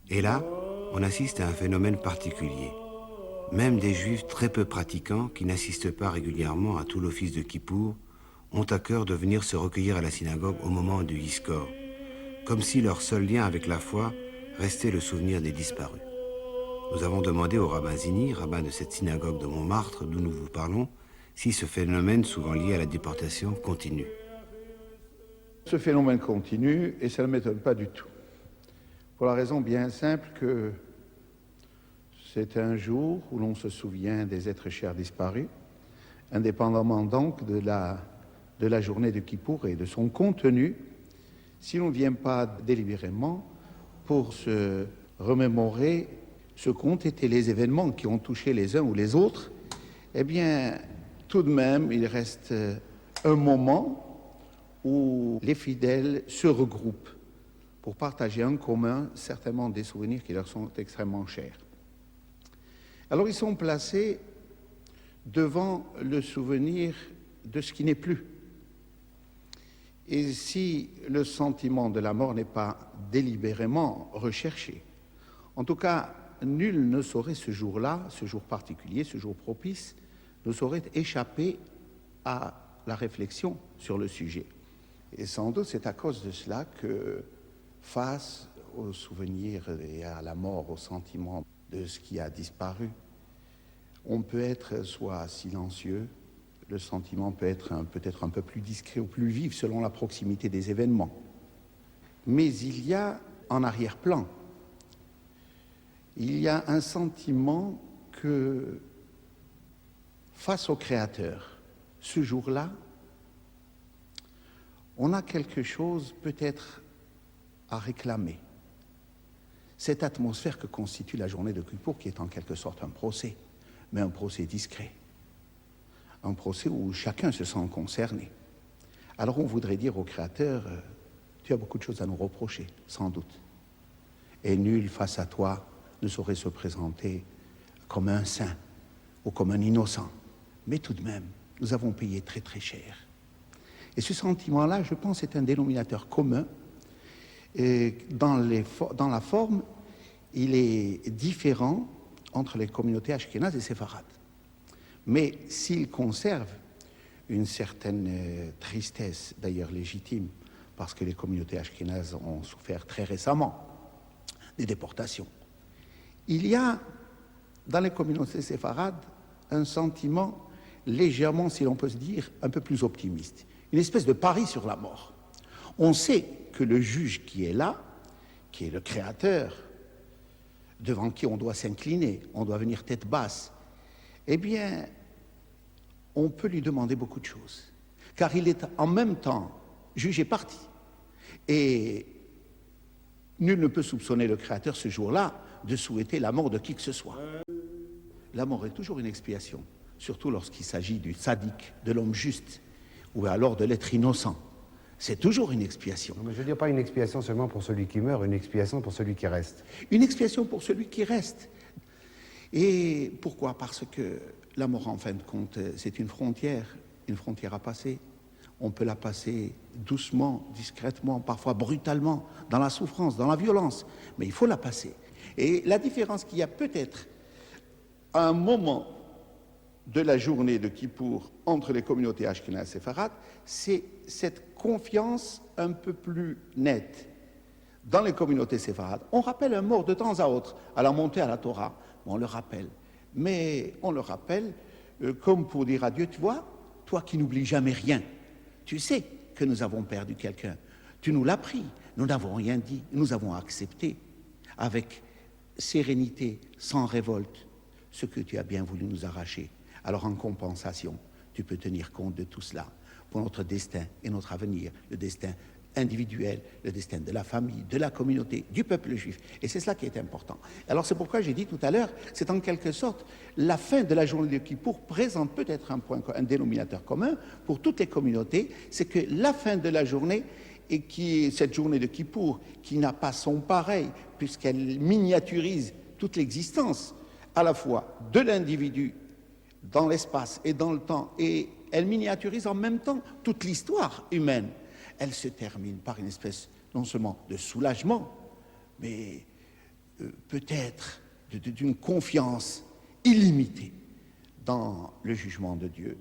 Et là, on assiste à un phénomène particulier. Même des juifs très peu pratiquants, qui n'assistent pas régulièrement à tout l'office de Kippour, ont à cœur de venir se recueillir à la synagogue au moment du Yizkor, comme si leur seul lien avec la foi restait le souvenir des disparus. Nous avons demandé au rabbin Zini, rabbin de cette synagogue de Montmartre d'où nous vous parlons, si ce phénomène souvent lié à la déportation continue. Ce phénomène continue et ça ne m'étonne pas du tout. Pour la raison bien simple que c'est un jour où l'on se souvient des êtres chers disparus, indépendamment donc de la journée de Kippour et de son contenu, si l'on ne vient pas délibérément pour se remémorer ce qu'ont été les événements qui ont touché les uns ou les autres, eh bien, tout de même, il reste un moment où les fidèles se regroupent pour partager en commun certainement des souvenirs qui leur sont extrêmement chers. Alors ils sont placés devant le souvenir de ce qui n'est plus. Et si le sentiment de la mort n'est pas délibérément recherché, en tout cas, nul ne saurait ce jour-là, ce jour particulier, ce jour propice, ne saurait échapper à la réflexion sur le sujet. Et sans doute c'est à cause de cela que, face au souvenir et à la mort, au sentiment de ce qui a disparu, on peut être soit silencieux, le sentiment peut être peut-être un peu plus discret ou plus vif selon la proximité des événements. Mais il y a en arrière-plan, il y a un sentiment que, face au Créateur, ce jour-là, on a quelque chose peut-être à réclamer. Cette atmosphère que constitue la journée de Kippour, qui est en quelque sorte un procès, mais un procès discret. Un procès où chacun se sent concerné. Alors on voudrait dire au Créateur, tu as beaucoup de choses à nous reprocher, sans doute. Et nul face à toi ne saurait se présenter comme un saint ou comme un innocent. Mais tout de même, nous avons payé très très cher. Et ce sentiment-là, je pense, est un dénominateur commun. Et dans la forme, il est différent entre les communautés ashkénazes et séfarades. Mais s'il conserve une certaine tristesse, d'ailleurs légitime, parce que les communautés ashkénazes ont souffert très récemment des déportations, il y a dans les communautés séfarades un sentiment légèrement, si l'on peut se dire, un peu plus optimiste. Une espèce de pari sur la mort. On sait que le juge qui est là, qui est le Créateur, devant qui on doit s'incliner, on doit venir tête basse, eh bien, on peut lui demander beaucoup de choses. Car il est en même temps juge et partie. Et nul ne peut soupçonner le Créateur ce jour-là de souhaiter la mort de qui que ce soit. La mort est toujours une expiation, surtout lorsqu'il s'agit du sadique, de l'homme juste, ou alors de l'être innocent. C'est toujours une expiation. Non, mais je veux dire pas une expiation seulement pour celui qui meurt, une expiation pour celui qui reste. Une expiation pour celui qui reste. Et pourquoi? Parce que la mort, en fin de compte, c'est une frontière à passer. On peut la passer doucement, discrètement, parfois brutalement, dans la souffrance, dans la violence, mais il faut la passer. Et la différence qu'il y a peut-être à un moment de la journée de Kippour entre les communautés ashkénazes et séfarades, c'est cette confiance un peu plus nette. Dans les communautés séfarades, on rappelle un mort de temps à autre, à la montée à la Torah, on le rappelle. Mais on le rappelle comme pour dire à Dieu, tu vois, toi qui n'oublies jamais rien, tu sais que nous avons perdu quelqu'un, tu nous l'as pris, nous n'avons rien dit, nous avons accepté avec sérénité, sans révolte, ce que tu as bien voulu nous arracher. Alors en compensation, tu peux tenir compte de tout cela pour notre destin et notre avenir, le destin individuel, le destin de la famille, de la communauté, du peuple juif. Et c'est cela qui est important. Alors c'est pourquoi j'ai dit tout à l'heure, c'est en quelque sorte la fin de la journée de Kippour présente peut-être un dénominateur commun pour toutes les communautés, c'est que la fin de la journée, et qui est cette journée de Kippour, qui n'a pas son pareil, puisqu'elle miniaturise toute l'existence, à la fois de l'individu dans l'espace et dans le temps, et elle miniaturise en même temps toute l'histoire humaine. Elle se termine par une espèce non seulement de soulagement, mais peut-être d'une confiance illimitée dans le jugement de Dieu.